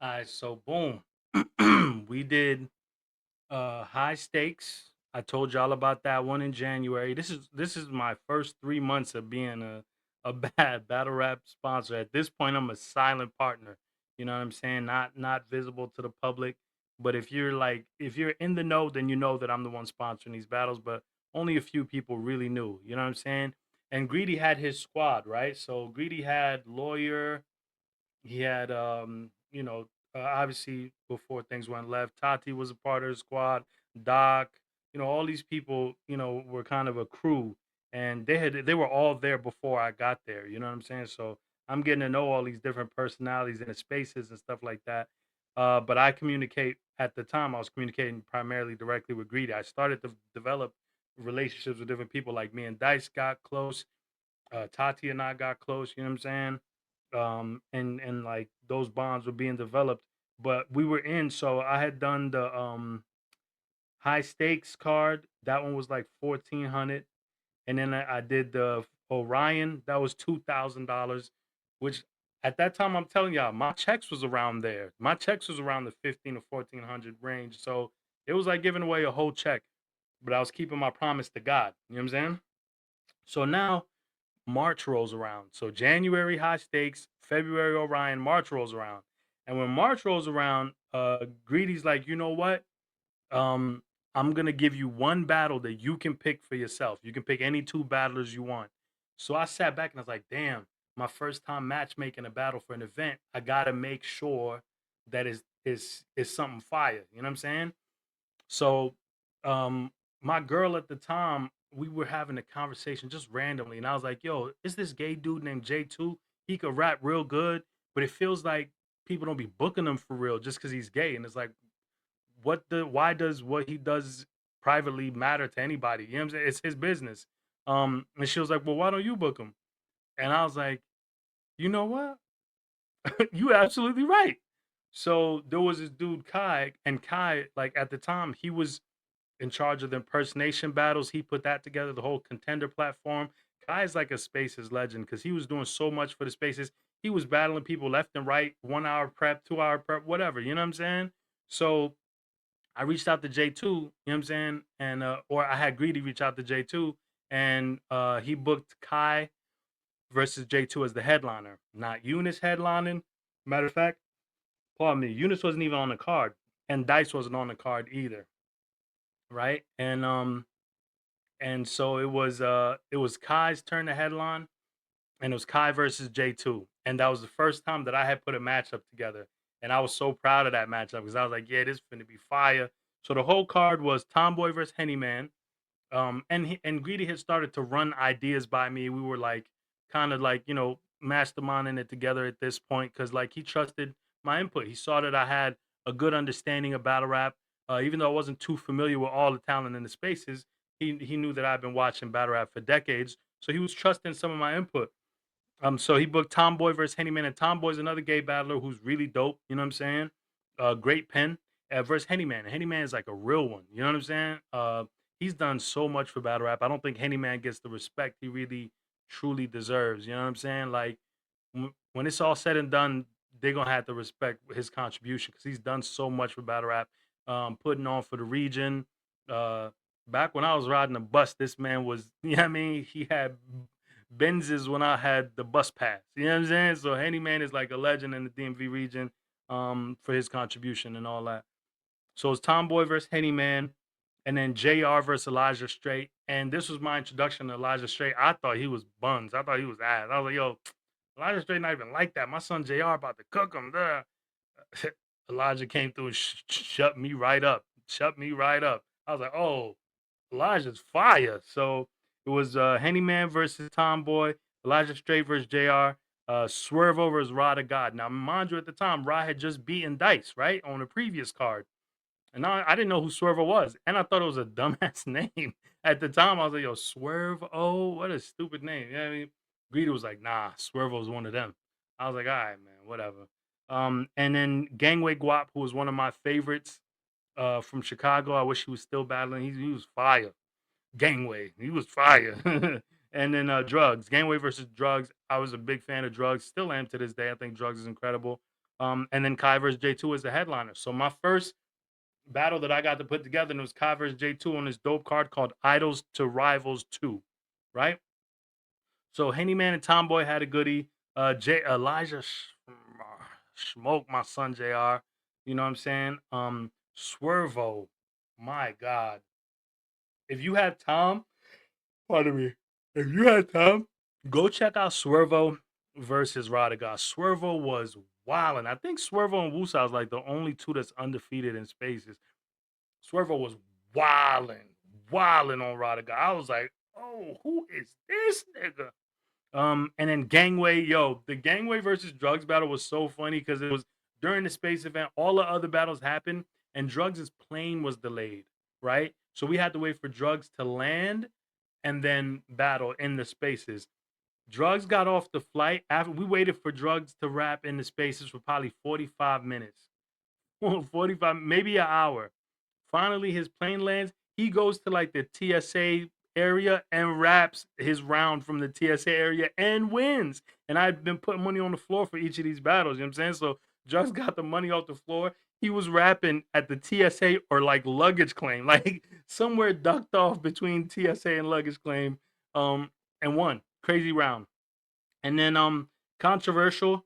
All right, so boom. We did high stakes. I told y'all about that one in January. This is my first 3 months of being a bad battle rap sponsor. At this point, I'm a silent partner. You know what I'm saying? Not visible to the public. But if you're in the know, then you know that I'm the one sponsoring these battles. But only a few people really knew. You know what I'm saying? And Greedy had his squad, right? So Greedy had Lawyer, he had, obviously before things went left, Tati was a part of the squad. Doc, all these people, were kind of a crew, and they were all there before I got there. You know what I'm saying? So I'm getting to know all these different personalities in the spaces and stuff like that. But I communicate at the time. I was communicating primarily directly with Greedy. I started to develop relationships with different people. Like me and Dice got close. Tati and I got close. You know what I'm saying? And like those bonds were being developed, but we were in. So I had done the high stakes card. That one was like 1,400, and then I did the Orion. That was $2,000, which at that time I'm telling y'all, my checks was around there. My checks was around the 15 to 1,400 range. So it was like giving away a whole check, but I was keeping my promise to God. You know what I'm saying? So now March rolls around. So January high stakes, February Orion, March rolls around. And when March rolls around, Greedy's like, you know what? Um, I'm gonna give you one battle that you can pick for yourself. You can pick any two battlers you want. So I sat back and I was like, damn, my first time matchmaking a battle for an event, I gotta make sure that is something fire. You know what I'm saying? So, um, my girl at the time, we were having a conversation just randomly, and I was like, "Yo, is this gay dude named J2? He could rap real good, but it feels like people don't be booking him for real just because he's gay." And it's like, why does what he does privately matter to anybody? You know what I'm saying? It's his business. And she was like, "Well, why don't you book him?" And I was like, "You know what? You absolutely right." So there was this dude Kai, and Kai, like at the time, he was in charge of the impersonation battles. He put that together, the whole contender platform. Kai's like a spaces legend because he was doing so much for the spaces. He was battling people left and right, 1 hour prep, 2 hour prep, whatever. You know what I'm saying? So I reached out to J2, you know what I'm saying? And or I had Greedy reach out to J2, and he booked Kai versus J2 as the headliner, not Eunice headlining. Matter of fact, pardon me, Eunice wasn't even on the card, and Dice wasn't on the card either, right? And so it was Kai's turn to headline, and it was Kai versus J2. And that was the first time that I had put a matchup together. And I was so proud of that matchup because I was like, yeah, this is gonna be fire. So the whole card was Tomboy versus Henny Man. And Greedy had started to run ideas by me. We were like kind of like, masterminding it together at this point because like he trusted my input. He saw that I had a good understanding of battle rap. Even though I wasn't too familiar with all the talent in the spaces, he knew that I've been watching battle rap for decades. So he was trusting some of my input. So he booked Tomboy versus Hennyman, and Tomboy's another gay battler who's really dope. You know what I'm saying? Great pen versus Hennyman. Hennyman is like a real one. You know what I'm saying? He's done so much for battle rap. I don't think Hennyman gets the respect he really truly deserves. You know what I'm saying? Like when it's all said and done, they're gonna have to respect his contribution because he's done so much for battle rap, putting on for the region. Uh, Back when I was riding a bus, this man was, you know what I mean? He had Benzes when I had the bus pass. You know what I'm saying? So Henny Man is like a legend in the DMV region for his contribution and all that. So it's Tomboy versus Henny Man, and then JR versus Elijah Straight. And this was my introduction to Elijah Straight. I thought he was buns. I thought he was ass. I was like, yo, Elijah Straight not even like that. My son JR about to cook him. Duh. Elijah came through and shut me right up. Shut me right up. I was like, oh, Elijah's fire. So it was Henny Man versus Tomboy, Elijah Straight versus JR, Swerve over as Rod of God. Now, mind you, at the time, Rod had just beaten Dice, right? On the previous card. And I didn't know who Swervo was. And I thought it was a dumbass name. At the time, I was like, yo, Swerve Oh, what a stupid name. You know what I mean? Greedo was like, nah, Swervo's one of them. I was like, all right, man, whatever. And then Gangway Guap, who was one of my favorites from Chicago. I wish he was still battling. He was fire. Gangway. He was fire. And then Drugs. Gangway versus Drugs. I was a big fan of Drugs. Still am to this day. I think Drugs is incredible. And then Kai versus J2 is the headliner. So my first battle that I got to put together, and it was Kai versus J2 on this dope card called Idols to Rivals 2, right? So Henny Man and Tomboy had a goodie. Elijah Smoke, my son JR. You know what I'm saying? Swervo, my God. If you had Tom, pardon me. If you had Tom, go check out Swervo versus Radagas. Swervo was wilding. I think Swervo and Wusa is like the only two that's undefeated in spaces. Swervo was wilding on Radagas. I was like, oh, who is this nigga? And then Gangway, yo, the Gangway versus Drugs battle was so funny because it was during the space event. All the other battles happened, and Drugs' plane was delayed, right? So we had to wait for Drugs to land and then battle in the spaces. Drugs got off the flight after we waited for Drugs to rap in the spaces for probably 45 minutes. 45, maybe an hour. Finally, his plane lands. He goes to like the TSA area and raps his round from the TSA area and wins. And I've been putting money on the floor for each of these battles. You know what I'm saying? So Drugs got the money off the floor. He was rapping at the TSA or like luggage claim, like somewhere ducked off between TSA and luggage claim, and won. Crazy round. And then controversial.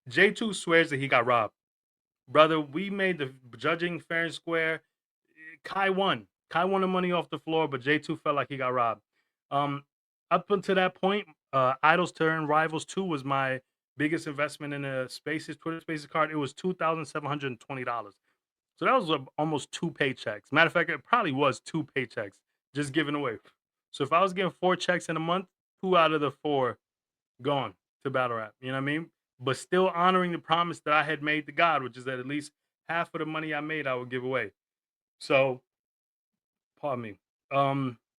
J2 swears that he got robbed. Brother, we made the judging fair and square. Kai won. Kai won the money off the floor, but J2 felt like he got robbed. Um, Up until that point, Idol's Turn Rivals 2 was my biggest investment in a Spaces, Twitter Spaces card. It was $2,720. So that was almost 2 paychecks. Matter of fact, it probably was 2 paychecks just given away. So if I was getting 4 checks in a month, 2 out of the 4 gone to battle rap. You know what I mean? But still honoring the promise that I had made to God, which is that at least half of the money I made, I would give away. So, pardon me.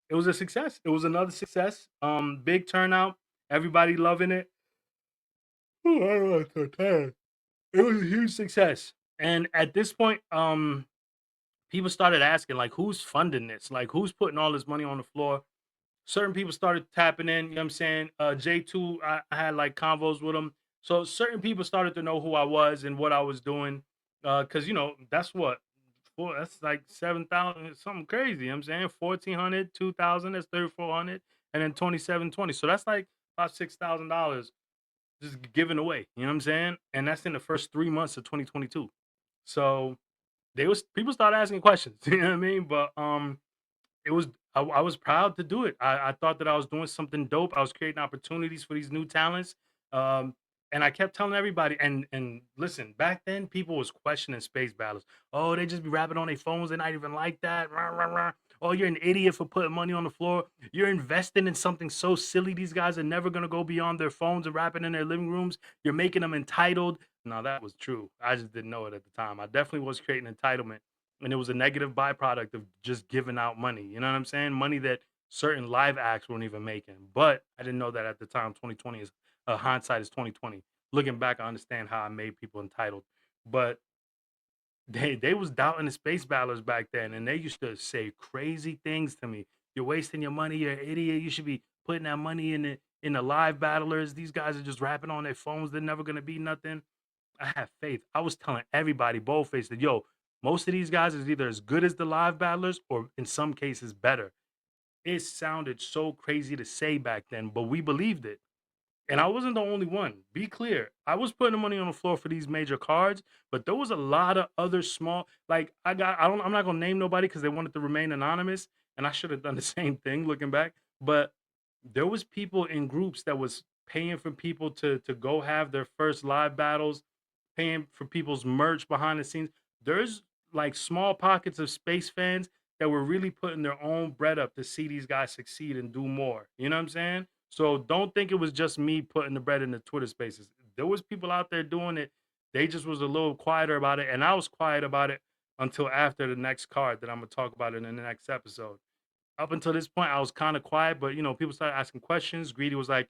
It was a success. It was another success. Big turnout. Everybody loving it. Oh, I don't know, I'm so tired. It was a huge success. And at this point, people started asking, like, who's funding this? Like, who's putting all this money on the floor? Certain people started tapping in, you know what I'm saying? J2, I had like convos with him. So certain people started to know who I was and what I was doing. Cause you know, that's what that's like 7,000, something crazy. You know what I'm saying 1,400, 2,000, that's 3,400, and then 2,720. So that's like about $6,000 just given away. You know what I'm saying? And that's in the first 3 months of 2022. So they was people started asking questions, you know what I mean? But it was I was proud to do it. I thought that I was doing something dope. I was creating opportunities for these new talents. Um, and I kept telling everybody, and listen, back then people was questioning space battles. Oh, they just be rapping on their phones. They're not even like that. Rah, rah, rah. Oh, you're an idiot for putting money on the floor. You're investing in something so silly. These guys are never gonna go beyond their phones and rapping in their living rooms. You're making them entitled. No, that was true. I just didn't know it at the time. I definitely was creating entitlement, and it was a negative byproduct of just giving out money. You know what I'm saying? Money that certain live acts weren't even making. But I didn't know that at the time. 2020 is hindsight is 2020. Looking back, I understand how I made people entitled. But they was doubting the space battlers back then, and they used to say crazy things to me. You're wasting your money. You're an idiot. You should be putting that money in the live battlers. These guys are just rapping on their phones. They're never gonna be nothing. I have faith. I was telling everybody, boldface, that yo, most of these guys is either as good as the live battlers or in some cases better. It sounded so crazy to say back then, but we believed it. And I wasn't the only one. Be clear. I was putting the money on the floor for these major cards, but there was a lot of other small, like I'm not gonna name nobody because they wanted to remain anonymous. And I should have done the same thing looking back. But there was people in groups that was paying for people to go have their first live battles, paying for people's merch behind the scenes. There's like small pockets of space fans that were really putting their own bread up to see these guys succeed and do more. You know what I'm saying? So don't think it was just me putting the bread in the Twitter spaces. There was people out there doing it. They just was a little quieter about it, and I was quiet about it until after the next card that I'm gonna talk about in the next episode. Up until this point, I was kind of quiet, but you know, people started asking questions. Greedy was like,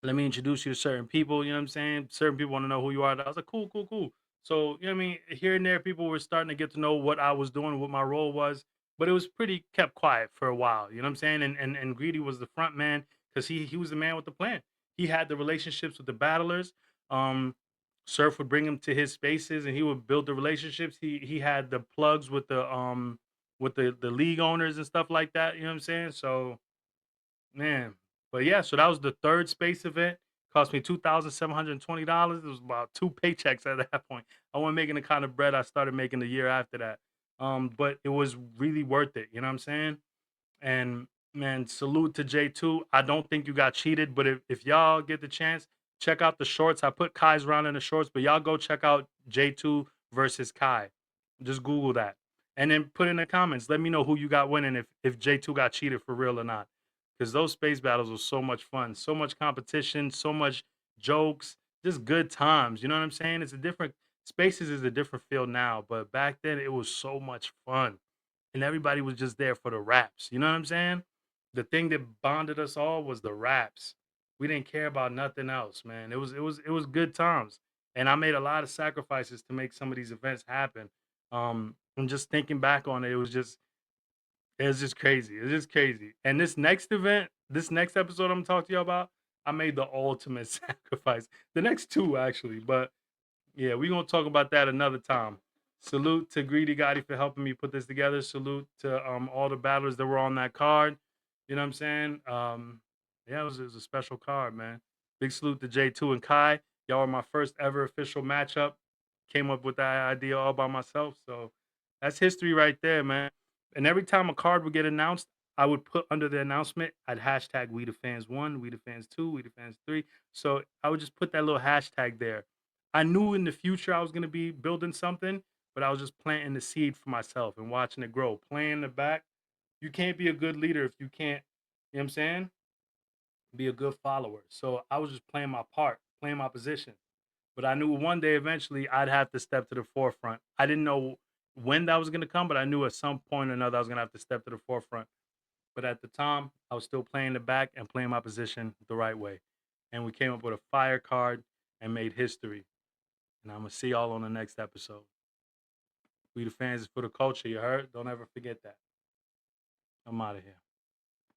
let me introduce you to certain people. You know what I'm saying? Certain people want to know who you are. I was like, cool, cool, cool. So, you know what I mean? Here and there, people were starting to get to know what I was doing, what my role was, but it was pretty kept quiet for a while. You know what I'm saying? And Greedy was the front man because he was the man with the plan. He had the relationships with the battlers. Um, Surf would bring him to his spaces, and he would build the relationships. He had the plugs with the league owners and stuff like that. You know what I'm saying? So man, but yeah, so that was the third space event. Cost me $2,720. It was about two paychecks at that point. I wasn't making the kind of bread I started making the year after that. But it was really worth it. You know what I'm saying? And man, salute to J2. I don't think you got cheated, but if y'all get the chance, check out the shorts. I put Kai's round in the shorts, but y'all go check out J2 versus Kai. Just Google that. And then put in the comments. Let me know who you got winning if J2 got cheated for real or not. Because those space battles were so much fun, so much competition, so much jokes, just good times. You know what I'm saying? It's a different spaces is a different field now, but back then it was so much fun and everybody was just there for the raps. You know what I'm saying? The thing that bonded us all was the raps. We didn't care about nothing else, man. It was good times. And I made a lot of sacrifices to make some of these events happen. And just thinking back on it, it was just crazy. It was just crazy. And this next event, this next episode I'm gonna talk to you about, I made the ultimate sacrifice. The next two actually, but yeah, we're gonna talk about that another time. Salute to Greedy Gotti for helping me put this together. Salute to all the battlers that were on that card. You know what I'm saying? Yeah, it was a special card, man. Big salute to J2 and Kai. Y'all were my first ever official matchup. Came up with that idea all by myself. So that's history right there, man. And every time a card would get announced, I would put under the announcement, I'd hashtag We the Fans 1, We the Fans 2, We the Fans 3. So I would just put that little hashtag there. I knew in the future I was going to be building something, but I was just planting the seed for myself and watching it grow. Playing the back, you can't be a good leader if you can't, you know what I'm saying? Be a good follower. So I was just playing my part, playing my position. But I knew one day eventually I'd have to step to the forefront. I didn't know when that was going to come, but I knew at some point or another I was going to have to step to the forefront. But at the time, I was still playing the back and playing my position the right way. And we came up with a fire card and made history. And I'm going to see y'all on the next episode. We the fans is for the culture, you heard? Don't ever forget that. I'm out of here.